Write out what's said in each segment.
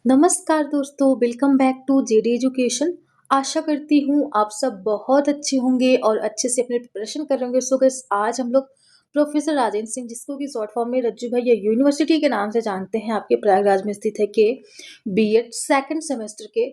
नमस्कार दोस्तों, welcome back to JD education. आशा करती हूँ आप सब बहुत अच्छे होंगे और अच्छे से अपने प्रिपरेशन कर रहे होंगे। सो गाइस, आज हम लोग प्रोफेसर राजेंद्र सिंह, जिसको कि शॉर्ट फॉर्म में रज्जू भैया यूनिवर्सिटी के नाम से जानते हैं, आपके प्रयागराज में स्थित है, के बीएड सेकंड सेमेस्टर के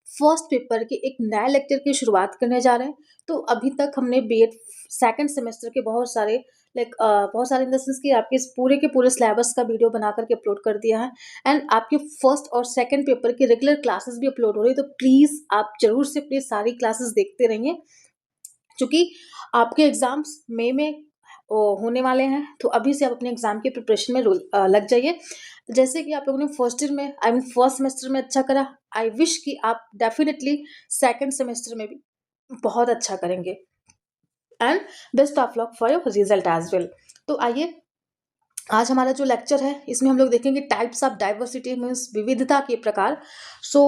फर्स्ट पेपर के एक नए लेक्चर की शुरुआत करने जा रहे हैं। तो अभी तक हमने बीएड सेकंड सेमेस्टर के बहुत सारे बहुत सारे इन द सेंस कि आपके इस पूरे के पूरे सिलेबस का वीडियो बना करके अपलोड कर दिया है। एंड आपके फर्स्ट और सेकंड पेपर की रेगुलर क्लासेस भी अपलोड हो रही है, तो प्लीज आप जरूर से प्लीज सारी क्लासेस देखते रहिए, क्योंकि आपके एग्जाम्स मई में होने वाले हैं। तो अभी से आप अपने एग्जाम की प्रिपरेशन में लग जाइए। जैसे कि आप लोगों ने फर्स्ट ईयर में फर्स्ट सेमेस्टर में अच्छा करा, आई विश कि आप डेफिनेटली सेकंड सेमेस्टर में भी बहुत अच्छा करेंगे। And best of luck for your result as well. तो आइए, आज हमारा जो लेक्चर है इसमें हम लोग देखेंगे टाइप्स ऑफ डाइवर्सिटी मीन्स विविधता के प्रकार। सो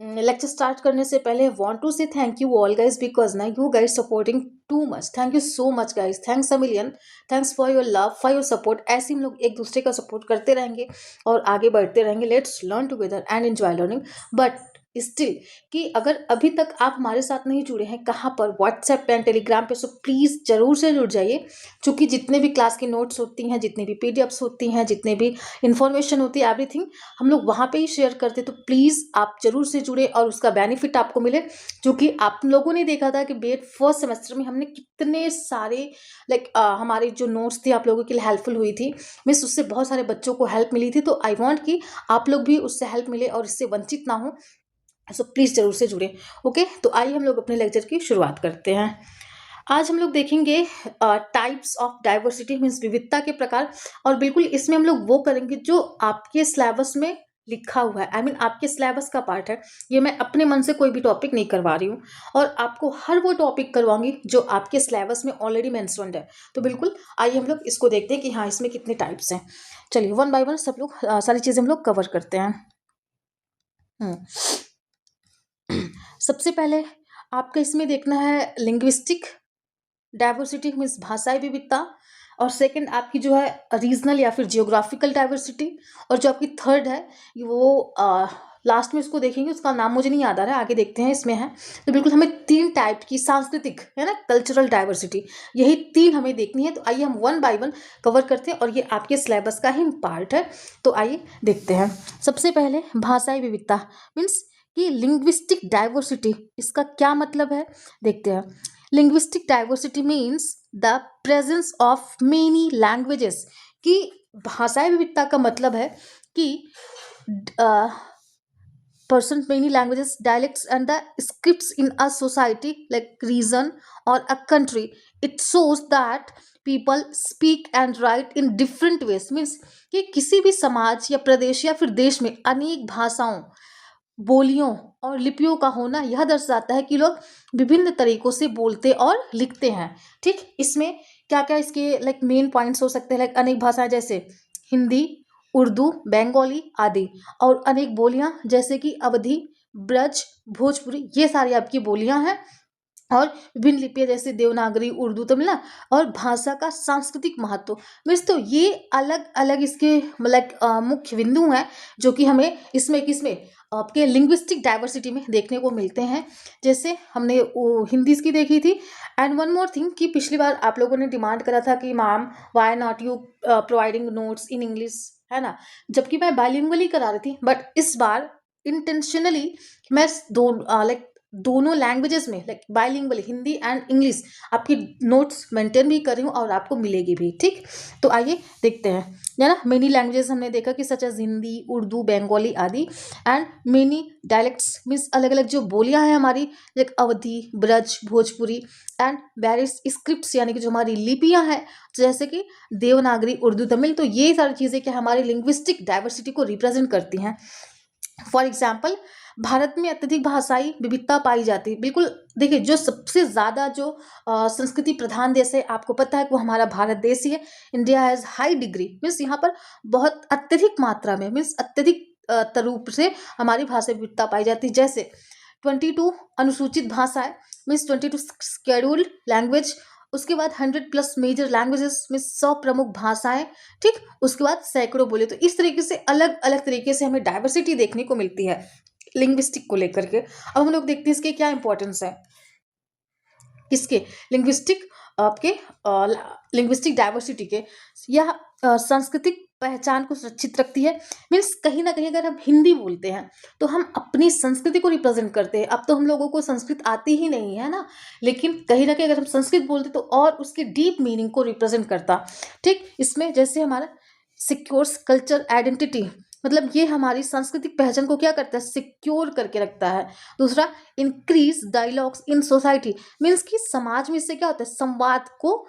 लेक्चर स्टार्ट करने से पहले want to say thank you all guys, because ना you guys supporting too much. Thank you so much guys, thanks a million, thanks for your love, for your support. ऐसे हम लोग एक दूसरे का सपोर्ट करते रहेंगे और आगे बढ़ते रहेंगे। Let's learn together and enjoy learning. But still कि अगर अभी तक आप हमारे साथ नहीं जुड़े हैं, कहाँ पर, व्हाट्सएप पे एंड टेलीग्राम पे, सो प्लीज़ जरूर से जुड़ जाइए। क्योंकि जितने भी क्लास की नोट्स होती हैं, जितने भी पीडीएफ्स होती हैं, जितने भी इंफॉर्मेशन होती है, एवरीथिंग हम लोग वहाँ पे ही शेयर करते हैं। तो प्लीज़ आप जरूर से जुड़े और उसका बेनिफिट आपको मिले। क्योंकि आप लोगों ने देखा था कि बीएड फर्स्ट सेमेस्टर में हमने कितने सारे हमारे जो नोट्स थे आप लोगों के लिए हेल्पफुल हुई थी। मीन्स उससे बहुत सारे बच्चों को हेल्प मिली थी। तो आई वॉन्ट कि आप लोग भी उससे हेल्प मिले और इससे वंचित ना हो। सो प्लीज़ जरूर से जुड़े। ओके, तो आइए हम लोग अपने लेक्चर की शुरुआत करते हैं। आज हम लोग देखेंगे टाइप्स ऑफ डाइवर्सिटी मीन्स विविधता के प्रकार। और बिल्कुल इसमें हम लोग वो करेंगे जो आपके सिलेबस में लिखा हुआ है, आपके सिलेबस का पार्ट है। ये मैं अपने मन से कोई भी टॉपिक नहीं करवा रही हूँ, और आपको हर वो टॉपिक करवाऊंगी जो आपके सिलेबस में ऑलरेडी मेंशन्ड है। तो बिल्कुल आइए हम लोग इसको देखते हैं कि हाँ, इसमें कितने टाइप्स हैं। चलिए वन बाय वन सब लोग सारी चीज़ें हम लोग कवर करते हैं। सबसे पहले आपका इसमें देखना है लिंग्विस्टिक डाइवर्सिटी मीन्स भाषाई विविधता। और सेकंड आपकी जो है रीजनल या फिर जियोग्राफिकल डाइवर्सिटी। और जो आपकी थर्ड है वो लास्ट में इसको देखेंगे, उसका नाम मुझे नहीं याद आ रहा है, आगे देखते हैं इसमें है। तो बिल्कुल हमें तीन टाइप की सांस्कृतिक है ना, कल्चरल डाइवर्सिटी, यही तीन हमें देखनी है। तो आइए हम वन बाय वन कवर करते हैं, और ये आपके सिलेबस का ही पार्ट है। तो आइए देखते हैं। सबसे पहले भाषाई विविधता मीन्स कि लिंग्विस्टिक डाइवर्सिटी, इसका क्या मतलब है देखते हैं। Linguistic diversity means the presence of many languages, कि भाषाई विविधता का मतलब है कि person many languages, dialects and the scripts in a society like region or a country. It shows that people speak and write in different ways means कि किसी भी समाज या प्रदेश या फिर देश में अनेक भाषाओं, बोलियों और लिपियों का होना यह दर्शाता है कि लोग विभिन्न तरीकों से बोलते और लिखते हैं। ठीक, इसमें क्या क्या इसके मेन पॉइंट्स हो सकते हैं, अनेक भाषाएं जैसे हिंदी, उर्दू, बंगाली आदि। और अनेक बोलियां जैसे कि अवधी, ब्रज, भोजपुरी, ये सारी आपकी बोलियां हैं। और विभिन्न लिपियां जैसे देवनागरी, उर्दू, तमिल ना। और भाषा का सांस्कृतिक महत्व मीन्स, तो ये अलग अलग इसके मुख्य बिंदु हैं जो कि हमें इसमें किसमें आपके लिंग्विस्टिक डाइवर्सिटी में देखने को मिलते हैं। जैसे हमने हिंदी की देखी थी। एंड वन मोर थिंग कि पिछली बार आप लोगों ने डिमांड करा था कि ma'am why not you providing notes in English, है ना, जबकि मैं बाइलिंगुअली करा रही थी। बट इस बार इंटेंशनली मैं दोनों लैंग्वेजेस में बाइलिंगुअल हिंदी एंड इंग्लिश आपकी नोट्स मेंटेन भी कर रही हूँ और आपको मिलेगी भी। ठीक, तो आइए देखते हैं। है ना, मेनी लैंग्वेजेस हमने देखा कि सच एज हिंदी, उर्दू, बंगाली आदि। एंड मेनी डायलेक्ट्स मीन्स अलग अलग जो बोलियां हैं हमारी, Awadhi, Braj, Bhojpuri. And various scripts यानी कि जो हमारी लिपियां हैं जैसे कि देवनागरी, उर्दू, तमिल। तो ये सारी चीज़ें क्या हमारी लिंग्विस्टिक डाइवर्सिटी को रिप्रेजेंट करती हैं। फॉर एग्जाम्पल, भारत में अत्यधिक भाषाई विविधता पाई जाती है। बिल्कुल देखिए, जो सबसे ज़्यादा जो संस्कृति प्रधान देश है आपको पता है कि वो हमारा भारत देश ही है। India has high degree means यहाँ पर बहुत अत्यधिक मात्रा में मीन्स अत्यधिक रूप से हमारी भाषा विविधता पाई जाती है। जैसे 22 अनुसूचित भाषाएं मीन्स 22 शेड्यूल्ड लैंग्वेज उसके बाद 100+ मेजर लैंग्वेजेस में 100 प्रमुख भाषाएं, ठीक, उसके बाद सैकड़ों बोले। तो इस तरीके से अलग अलग तरीके से हमें डाइवर्सिटी देखने को मिलती है लिंग्विस्टिक को लेकर के। अब हम लोग देखते हैं इसके क्या इंपॉर्टेंस है, किसके, लिंग्विस्टिक, आपके लिंग्विस्टिक डाइवर्सिटी के। यह सांस्कृतिक पहचान को सुरक्षित रखती है। मीन्स कहीं ना कहीं अगर हम हिंदी बोलते हैं तो हम अपनी संस्कृति को रिप्रेजेंट करते हैं। अब तो हम लोगों को संस्कृत आती ही नहीं है ना, लेकिन कहीं ना कहीं अगर हम संस्कृत बोलते तो और उसके डीप मीनिंग को रिप्रेजेंट करता। ठीक, इसमें जैसे हमारा सिक्योर्स कल्चर आइडेंटिटी, मतलब ये हमारी सांस्कृतिक पहचान को क्या करता है, सिक्योर करके रखता है। दूसरा, increase dialogues in society, means कि समाज में इससे क्या होता है, संवाद को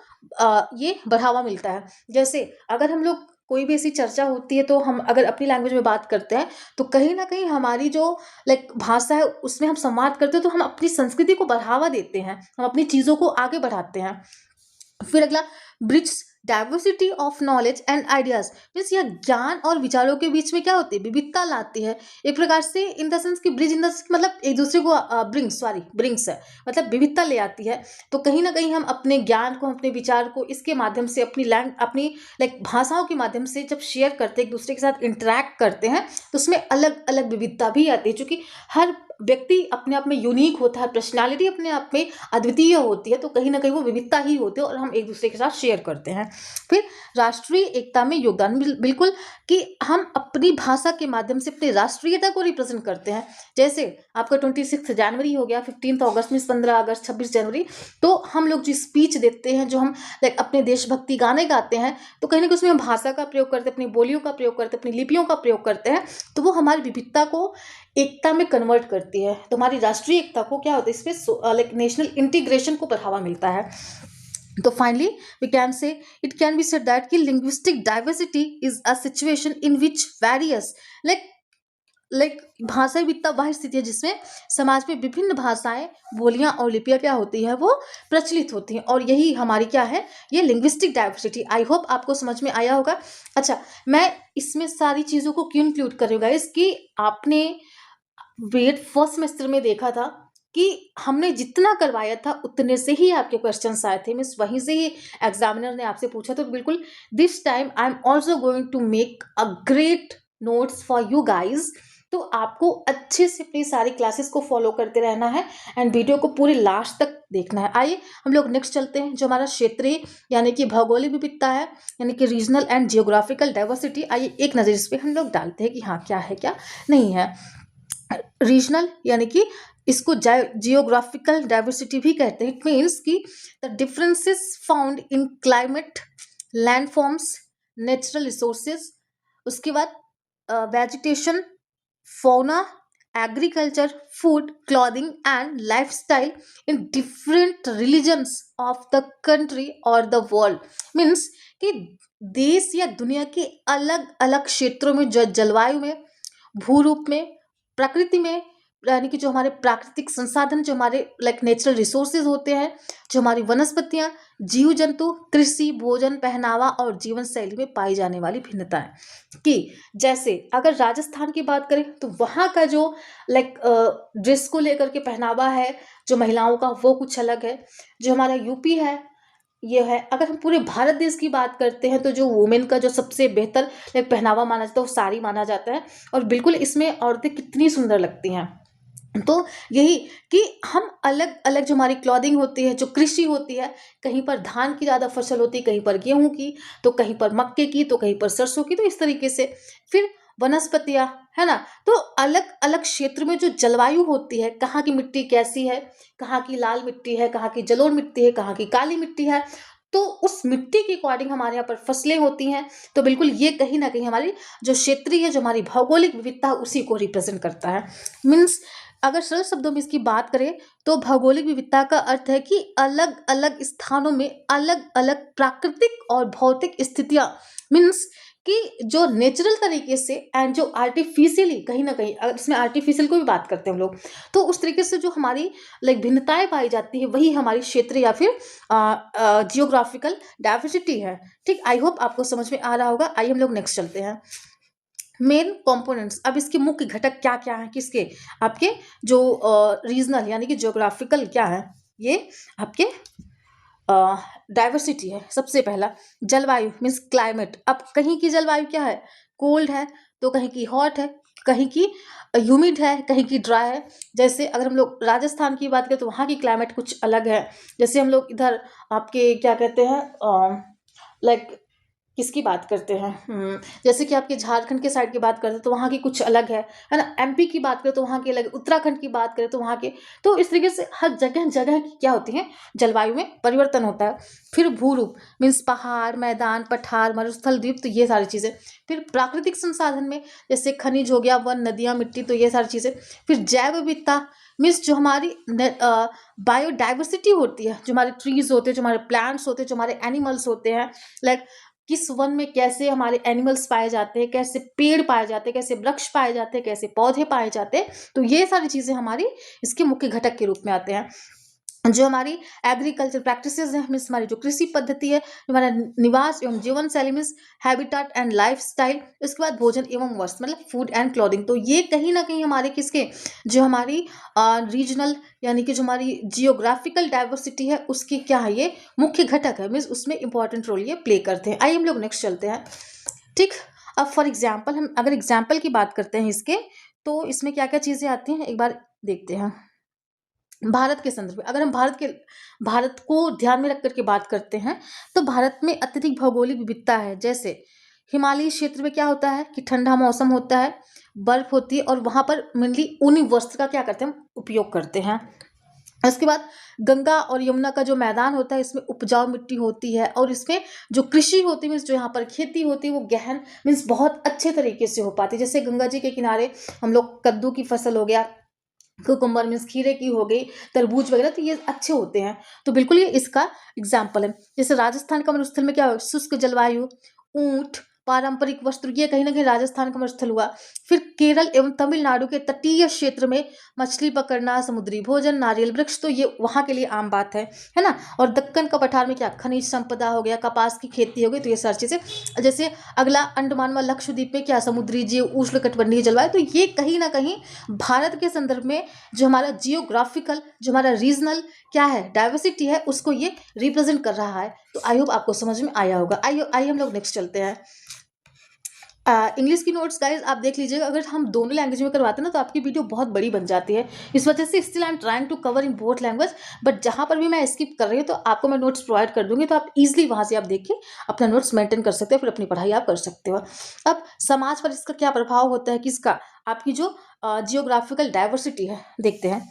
ये बढ़ावा मिलता है। जैसे अगर हम लोग कोई भी ऐसी चर्चा होती है तो हम अगर अपनी लैंग्वेज में बात करते हैं तो कहीं ना कहीं हमारी जो लाइक भाषा है उसमें हम संवाद करते हैं, तो हम अपनी संस्कृति को बढ़ावा देते हैं, हम अपनी चीज़ों को आगे बढ़ाते हैं। फिर अगला, bridge diversity of knowledge and ideas, means यह ज्ञान और विचारों के बीच में क्या होती है, विविधता लाती है। एक प्रकार से इन द सेंस कि ब्रिज इन द मतलब एक दूसरे को ब्रिंग्स है, मतलब विविधता ले आती है। तो कहीं ना कहीं हम अपने ज्ञान को, अपने विचार को इसके माध्यम से अपनी लाइक भाषाओं के माध्यम से जब शेयर करते हैं, एक दूसरे के साथ इंटरेक्ट करते हैं, तो उसमें अलग अलग विविधता भी आती है। क्योंकि हर व्यक्ति अपने आप में यूनिक होता है, पर्सनालिटी अपने आप में अद्वितीय होती है, तो कहीं ना कहीं वो विविधता ही होती है और हम एक दूसरे के साथ शेयर करते हैं। फिर राष्ट्रीय एकता में योगदान, बिल्कुल, कि हम अपनी भाषा के माध्यम से अपनी राष्ट्रीयता को रिप्रेजेंट करते हैं। जैसे आपका 26 जनवरी हो गया, 15 अगस्त में 15 अगस्त, 26 जनवरी, तो हम लोग जो स्पीच देते हैं, जो हम लाइक अपने देशभक्ति गाने गाते हैं, तो कहीं ना कहीं उसमें हम भाषा का प्रयोग करते हैं, अपनी बोलियों का प्रयोग करते हैं, अपनी लिपियों का प्रयोग करते हैं, तो वो हमारी विविधता को एकता में कन्वर्ट करती है। तो हमारी राष्ट्रीय एकता को क्या होता है, इसमें लाइक नेशनल इंटीग्रेशन को बढ़ावा मिलता है। तो finally we can say, it can be said that कि linguistic diversity is a situation in which various like भाषा विविधता वह स्थिति है जिसमें समाज में विभिन्न भाषाएं, बोलियां और लिपियां क्या होती है, वो प्रचलित होती हैं, और यही हमारी क्या है, ये लिंग्विस्टिक डाइवर्सिटी। आई होप आपको समझ में आया होगा। अच्छा, मैं इसमें सारी चीज़ों को क्यों इंक्लूड कर रही हूँ गाइस, कि आपने वेट फर्स्ट सेमेस्टर में देखा था कि हमने जितना करवाया था उतने से ही आपके क्वेश्चंस आए थे, मीन्स वहीं से ही एग्जामिनर ने आपसे पूछा। तो बिल्कुल this time I am also going to make a great notes for you guys. तो आपको अच्छे से अपनी सारी क्लासेस को फॉलो करते रहना है एंड वीडियो को पूरे लास्ट तक देखना है। आइए हम लोग नेक्स्ट चलते हैं, जो हमारा क्षेत्रीय यानी कि भौगोलिक विविधता है, यानी कि रीजनल एंड जियोग्राफिकल डाइवर्सिटी। आइए एक नज़र इस पर हम लोग डालते हैं कि हाँ क्या है क्या नहीं है। रीजनल यानी कि इसको जियोग्राफिकल डाइवर्सिटी भी कहते हैं। इट मीन्स कि the differences found in climate, land forms, natural resources, उसके बाद vegetation, fauna, agriculture, food, clothing, and lifestyle in different religions of the country or the world। Means कि देश या दुनिया के अलग अलग क्षेत्रों में, जो जलवायु में, भूरूप में, प्रकृति में, यानी कि जो हमारे प्राकृतिक संसाधन, जो हमारे लाइक नेचुरल रिसोर्सेज होते हैं, जो हमारी वनस्पतियां, जीव जंतु, कृषि, भोजन, पहनावा और जीवन शैली में पाई जाने वाली भिन्नताएं। कि जैसे अगर राजस्थान की बात करें तो वहाँ का जो लाइक ड्रेस को लेकर के पहनावा है जो महिलाओं का, वो कुछ अलग है। जो हमारा यूपी है ये है। अगर हम पूरे भारत देश की बात करते हैं तो जो वुमेन का जो सबसे बेहतर लाइक पहनावा माना जाता है वो साड़ी माना जाता है, और बिल्कुल इसमें औरतें कितनी सुंदर लगती हैं। तो यही कि हम अलग अलग जो हमारी क्लॉथिंग होती है, जो कृषि होती है, कहीं पर धान की ज़्यादा फसल होती है, कहीं पर गेहूं की, तो कहीं पर मक्के की, तो कहीं पर सरसों की, तो इस तरीके से। फिर वनस्पतियां, है ना, तो अलग अलग क्षेत्र में जो जलवायु होती है, कहाँ की मिट्टी कैसी है, कहाँ की लाल मिट्टी है, कहाँ की जलोढ़ मिट्टी है, कहाँ की काली मिट्टी है, तो उस मिट्टी के अकॉर्डिंग हमारे यहाँ पर फसलें होती हैं। तो बिल्कुल ये कहीं ना कहीं हमारी जो क्षेत्रीय है, जो हमारी भौगोलिक विविधता, उसी को रिप्रेजेंट करता है। मीन्स अगर सरल शब्दों में इसकी बात करें तो भौगोलिक विविधता का अर्थ है कि अलग अलग स्थानों में अलग अलग प्राकृतिक और भौतिक स्थितियां, मीन्स कि जो नेचुरल तरीके से एंड जो आर्टिफिशियली, कहीं ना कहीं अगर इसमें आर्टिफिशियल को भी बात करते हैं हम लोग, तो उस तरीके से जो हमारी लाइक भिन्नताएं पाई जाती है, वही हमारी क्षेत्र या फिर जियोग्राफिकल डाइवर्सिटी है। ठीक, आई होप आपको समझ में आ रहा होगा। आइए हम लोग नेक्स्ट चलते हैं, मेन कंपोनेंट्स। अब इसके मुख्य घटक क्या क्या हैं, किसके, आपके जो रीजनल यानी कि ज्योग्राफिकल क्या है, ये आपके डाइवर्सिटी है। सबसे पहला जलवायु मीन्स क्लाइमेट। अब कहीं की जलवायु क्या है, कोल्ड है, तो कहीं की हॉट है, कहीं की ह्यूमिड है, कहीं की ड्राई है। जैसे अगर हम लोग राजस्थान की बात करें तो वहाँ की क्लाइमेट कुछ अलग है। जैसे हम लोग इधर आपके क्या कहते हैं, लाइक किसकी बात करते हैं, जैसे कि आपके झारखंड के साइड की बात करते हैं तो वहाँ की कुछ अलग है ना। एमपी की बात करें तो वहाँ की अलग, उत्तराखंड की बात करें तो वहाँ के, तो इस तरीके से हर जगह जगह की क्या होती है, जलवायु में परिवर्तन होता है। फिर भूरूप मीन्स पहाड़, मैदान, पठार, मरुस्थल, द्वीप, तो ये सारी चीज़ें। फिर प्राकृतिक संसाधन में जैसे खनिज हो गया, वन, नदियाँ, मिट्टी, तो ये सारी चीज़ें। फिर जैव विविधता मीन्स जो हमारी बायोडाइवर्सिटी होती है, जो हमारे ट्रीज होते हैं, जो हमारे प्लांट्स होते हैं, जो हमारे एनिमल्स होते हैं, लाइक किस वन में कैसे हमारे एनिमल्स पाए जाते हैं, कैसे पेड़ पाए जाते हैं, कैसे वृक्ष पाए जाते हैं, कैसे पौधे पाए जाते हैं, तो ये सारी चीज़ें हमारी इसके मुख्य घटक के रूप में आते हैं। जो हमारी एग्रीकल्चर प्रैक्टिसेस हैं मीन्स हमारी जो कृषि पद्धति है, जो हमारा निवास एवं जीवन शैली मीन्स हैबिटेट एंड लाइफस्टाइल। इसके बाद भोजन एवं वस्त्र मतलब फूड एंड क्लॉथिंग। तो ये कहीं ना कहीं हमारे किसके, जो हमारी रीजनल यानी कि जो हमारी जियोग्राफिकल डाइवर्सिटी है उसकी क्या है, ये मुख्य घटक है, मीन्स उसमें इंपॉर्टेंट रोल ये प्ले करते हैं। आइए हम लोग नेक्स्ट चलते हैं। ठीक, अब फॉर एग्जाम्पल हम अगर एग्जाम्पल की बात करते हैं इसके, तो इसमें क्या क्या चीज़ें आती हैं एक बार देखते हैं। भारत के संदर्भ में अगर हम भारत को ध्यान में रख करके बात करते हैं, तो भारत में अत्यधिक भौगोलिक विविधता है। जैसे हिमालयी क्षेत्र में क्या होता है कि ठंडा मौसम होता है, बर्फ होती है, और वहां पर मेनली ऊनी वस्त्र का क्या करते हैं, हम उपयोग करते हैं। उसके बाद गंगा और यमुना का जो मैदान होता है, इसमें उपजाऊ मिट्टी होती है, और इसमें जो कृषि होती है मीन्स जो यहाँ पर खेती होती है वो गहन मीन्स बहुत अच्छे तरीके से हो पाती है। जैसे गंगा जी के किनारे हम लोग कद्दू की फसल हो गया, कुकुम्बर मीन्स खीरे की हो गई, तरबूज वगैरह, तो ये अच्छे होते हैं। तो बिल्कुल ये इसका एग्जाम्पल है। जैसे राजस्थान का मरुस्थल में क्या हो, शुष्क जलवायु, ऊंट, पारंपरिक वस्त्र, ये कहीं ना कहीं राजस्थान का मरुस्थल हुआ। फिर केरल एवं तमिलनाडु के तटीय क्षेत्र में मछली पकड़ना, समुद्री भोजन, नारियल वृक्ष, तो ये वहाँ के लिए आम बात है ना। और दक्कन का पठार में क्या, खनिज संपदा हो गया, कपास की खेती हो गई, तो ये सारी चीजें। जैसे अगला अंडमान व लक्षद्वीप में क्या, समुद्री जीव, उष्णकटिबंधीय जलवायु, तो ये कहीं ना कहीं भारत के संदर्भ में जो हमारा जियोग्राफिकल, जो हमारा रीजनल क्या है, डाइवर्सिटी है, उसको ये रिप्रेजेंट कर रहा है। तो आई होप आपको समझ में आया होगा। आइए आइए हम लोग नेक्स्ट चलते हैं। इंग्लिश की नोट्स गाइज आप देख लीजिएगा, अगर हम दोनों लैंग्वेज में करवाते हैं ना तो आपकी वीडियो बहुत बड़ी बन जाती है। इस वजह से still I am trying to cover in both language, but जहाँ पर भी मैं स्किप कर रही हूँ तो आपको मैं नोट्स प्रोवाइड कर दूंगी, तो आप इजिली वहाँ से आप देख के अपना नोट्स मेंटेन कर सकते हो, फिर अपनी पढ़ाई आप कर सकते हो। अब समाज पर इसका क्या प्रभाव होता है, किसका, आपकी जो जियोग्राफिकल डाइवर्सिटी है, देखते हैं।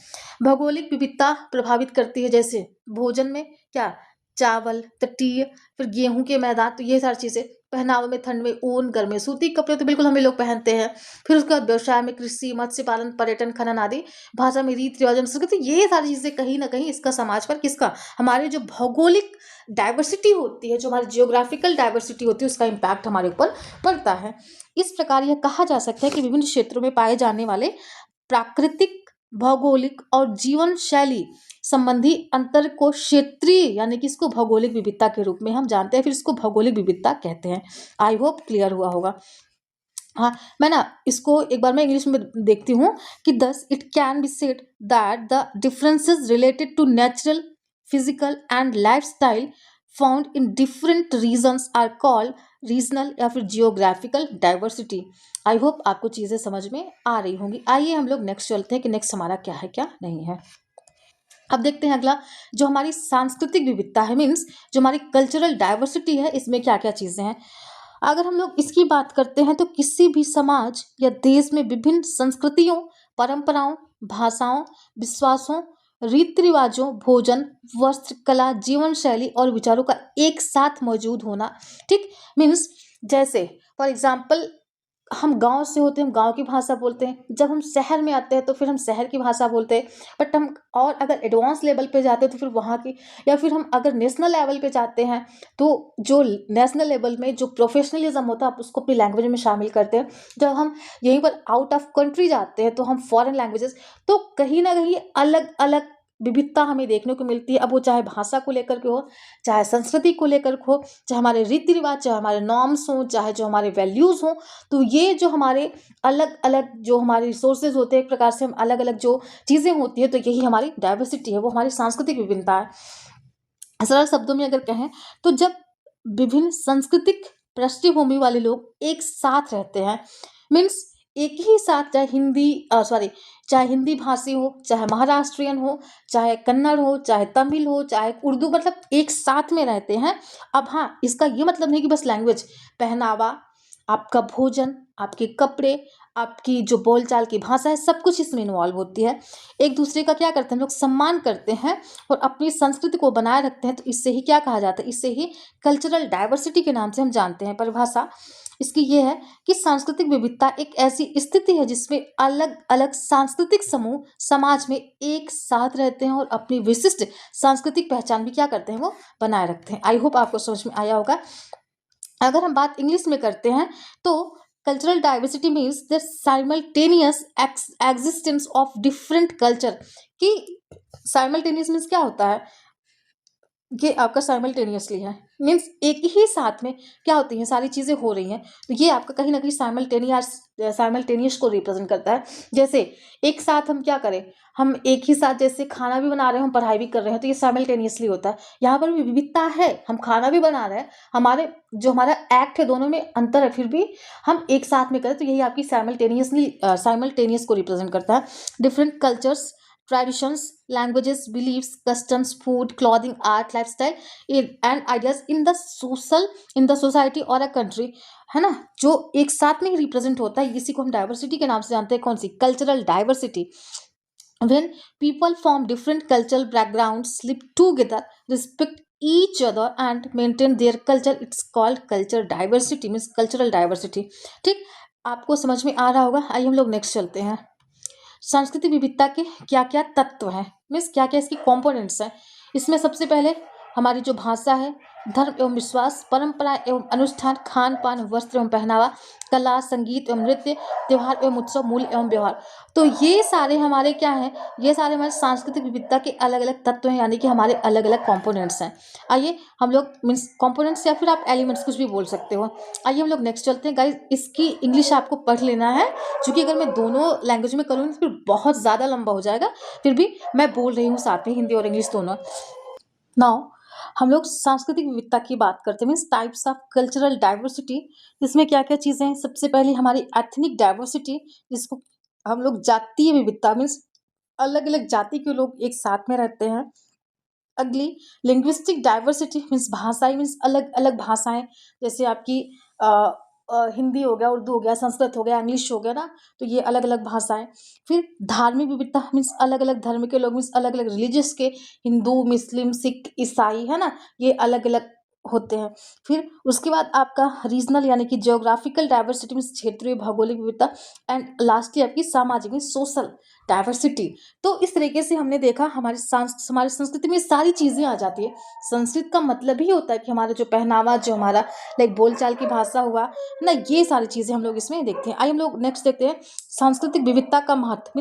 भौगोलिक विविधता प्रभावित करती है। जैसे भोजन में क्या, चावल, तटीय, फिर गेहूं के मैदान, तो ये सारी चीजें। पहनावे में ठंड में ऊन, गर्मी में सूती कपड़े, तो बिल्कुल हम लोग पहनते हैं। फिर उसके बाद व्यवसाय में कृषि, मत्स्य पालन, पर्यटन, खनन आदि। भाषा में रीति रिवाज, संस्कृति, ये सारी चीजें कहीं ना कहीं इसका समाज पर किसका, हमारे जो भौगोलिक डाइवर्सिटी होती है, जो हमारी जियोग्राफिकल डाइवर्सिटी होती है, उसका इम्पैक्ट हमारे ऊपर पड़ता है। इस प्रकार यह कहा जा सकता है कि विभिन्न क्षेत्रों में पाए जाने वाले प्राकृतिक, भौगोलिक और जीवन शैली संबंधी अंतर को क्षेत्रीय यानी कि इसको भौगोलिक विविधता के रूप में हम जानते हैं, फिर इसको भौगोलिक विविधता कहते हैं। आई होप क्लियर हुआ होगा। हाँ, मैं ना इसको एक बार मैं इंग्लिश में देखती हूँ कि thus it can be said that the differences related to natural, physical and lifestyle found in different regions are called regional या फिर जियोग्राफिकल डाइवर्सिटी। आई होप आपको चीज़ें समझ में आ रही होंगी। आइए हम लोग नेक्स्ट चलते हैं कि नेक्स्ट हमारा क्या है क्या नहीं है। अब देखते हैं अगला, जो हमारी सांस्कृतिक विविधता है, मीन्स जो हमारी कल्चरल डाइवर्सिटी है, इसमें क्या क्या चीज़ें हैं। अगर हम लोग इसकी बात करते हैं तो किसी भी समाज या देश में विभिन्न संस्कृतियों, परंपराओं, भाषाओं, विश्वासों, रीति रिवाजों, भोजन, वस्त्र, कला, जीवन शैली और विचारों का एक साथ मौजूद होना। ठीक, मीन्स जैसे फॉर एग्जाम्पल हम गांव से होते हैं, हम गांव की भाषा बोलते हैं, जब हम शहर में आते हैं तो फिर हम शहर की भाषा बोलते हैं। बट हम और अगर एडवांस लेवल पे जाते हैं तो फिर वहाँ की, या फिर हम अगर नेशनल लेवल पे जाते हैं तो जो नेशनल लेवल में जो प्रोफेशनलिज्म होता है आप उसको अपनी लैंग्वेज में शामिल करते हैं। जब हम यहीं पर आउट ऑफ कंट्री जाते हैं तो हम फॉरेन लैंग्वेजेस, तो कहीं ना कहीं अलग अलग विविधता हमें देखने को मिलती है। अब वो चाहे भाषा को लेकर के हो, चाहे संस्कृति को लेकर के हो, चाहे हमारे रीति रिवाज, चाहे हमारे नॉर्म्स हों, चाहे जो हमारे वैल्यूज़ हों, तो ये जो हमारे अलग अलग जो हमारे रिसोर्सेज होते हैं, एक प्रकार से हम अलग अलग जो चीज़ें होती है, तो यही हमारी डाइवर्सिटी है, वो हमारी सांस्कृतिक विभिन्नता है। सरल शब्दों में अगर कहें तो जब विभिन्न सांस्कृतिक पृष्ठभूमि वाले लोग एक साथ रहते हैं, मीन्स एक ही साथ, चाहे हिंदी भाषी हो, चाहे महाराष्ट्रियन हो, चाहे कन्नड़ हो, चाहे तमिल हो, चाहे उर्दू, मतलब एक साथ में रहते हैं। अब हाँ, इसका ये मतलब नहीं कि बस लैंग्वेज, पहनावा, आपका भोजन, आपके कपड़े, आपकी जो बोलचाल की भाषा है, सब कुछ इसमें इन्वॉल्व होती है। एक दूसरे का क्या करते हैं हम लोग, सम्मान करते हैं और अपनी संस्कृति को बनाए रखते हैं। तो इससे ही क्या कहा जाता है, इससे ही कल्चरल डाइवर्सिटी के नाम से हम जानते हैं। परिभाषा इसकी ये है कि सांस्कृतिक विविधता एक ऐसी स्थिति है जिसमें अलग अलग सांस्कृतिक समूह समाज में एक साथ रहते हैं और अपनी विशिष्ट सांस्कृतिक पहचान भी क्या करते हैं, वो बनाए रखते हैं। आई होप आपको समझ में आया होगा। अगर हम बात इंग्लिश में करते हैं तो cultural diversity means the simultaneous existence of different culture. कि साइमल्टेनियस मीन्स क्या होता है, ये आपका साइमल्टेनियसली है, मीन्स एक ही साथ में क्या होती हैं सारी चीज़ें हो रही हैं, तो ये आपका कहीं ना कहीं साइमल्टेनियस को रिप्रेजेंट करता है। जैसे एक साथ हम क्या करें, हम एक ही साथ जैसे खाना भी बना रहे हैं, हम पढ़ाई भी कर रहे हैं, तो ये साइमल्टेनियसली होता है। यहाँ पर भी विविधता है, हम खाना भी बना रहे हैं, हमारा एक्ट है, दोनों में अंतर है, फिर भी हम एक साथ में करें, तो यही आपकी साइमल्टेनियस को रिप्रेजेंट करता है। Different cultures, traditions, languages, beliefs, customs, food, clothing, art, lifestyle, and ideas in the society or a country, है ना, जो एक साथ में ही रिप्रेजेंट होता है, इसी को हम डाइवर्सिटी के नाम से जानते हैं। कौन सी, cultural diversity. when people from different cultural backgrounds live together, respect each other and maintain their culture, it's called cultural diversity, means cultural diversity। ठीक, आपको समझ में आ रहा होगा। आइए हम लोग नेक्स्ट चलते हैं। सांस्कृतिक विविधता के क्या क्या तत्व हैं, मीन्स क्या क्या इसकी कंपोनेंट्स हैं। इसमें सबसे पहले हमारी जो भाषा है, धर्म एवं विश्वास, परंपरा एवं अनुष्ठान, खान पान, वस्त्र एवं पहनावा, कला, संगीत एवं नृत्य, त्योहार एवं उत्सव, मूल्य एवं व्यवहार। तो ये सारे हमारे क्या हैं, ये सारे हमारे सांस्कृतिक विविधता के अलग अलग तत्व हैं, यानी कि हमारे अलग अलग कंपोनेंट्स हैं। आइए हम लोग, मीन्स कंपोनेंट्स या फिर आप एलिमेंट्स कुछ भी बोल सकते हो। आइए हम लोग नेक्स्ट चलते हैं गाइज। इसकी इंग्लिश आपको पढ़ लेना है, क्योंकि अगर मैं दोनों लैंग्वेज में करूँगी तो फिर बहुत ज़्यादा लंबा हो जाएगा। फिर भी मैं बोल रही हूँ साथ में हिंदी और इंग्लिश दोनों। नाउ हम लोग सांस्कृतिक विविधता की बात करते हैं, means types of cultural diversity. जिसमें क्या क्या चीज़ें हैं, सबसे पहले हमारी एथनिक डाइवर्सिटी, जिसको हम लोग जातीय विविधता, मीन्स अलग अलग जाति के लोग एक साथ में रहते हैं। अगली लिंग्विस्टिक डाइवर्सिटी, मीन्स भाषाई, मीन्स अलग अलग भाषाएं, जैसे आपकी हिंदी हो गया, उर्दू हो गया, संस्कृत हो गया, इंग्लिश हो गया ना, तो ये अलग अलग भाषाएं। फिर धार्मिक विविधता, मीन्स अलग अलग धर्म के लोग, मीन्स अलग अलग रिलीजियस के, हिंदू, मुस्लिम, सिख, ईसाई, है ना, ये अलग अलग होते हैं। फिर उसके बाद आपका रीजनल यानी कि जियोग्राफिकल डाइवर्सिटी, मीन्स क्षेत्रीय भौगोलिक विविधता। एंड लास्टली आपकी सामाजिक मीन्स सोशल डाइवर्सिटी। तो इस तरीके से हमने देखा हमारी संस्कृति में सारी चीज़ें आ जाती है। संस्कृत का मतलब ही होता है कि हमारा जो पहनावा, जो हमारा लाइक बोलचाल की भाषा हुआ ना, ये सारी चीज़ें हम लोग इसमें देखते हैं। आइए हम लोग नेक्स्ट देखते हैं सांस्कृतिक विविधता का महत्व।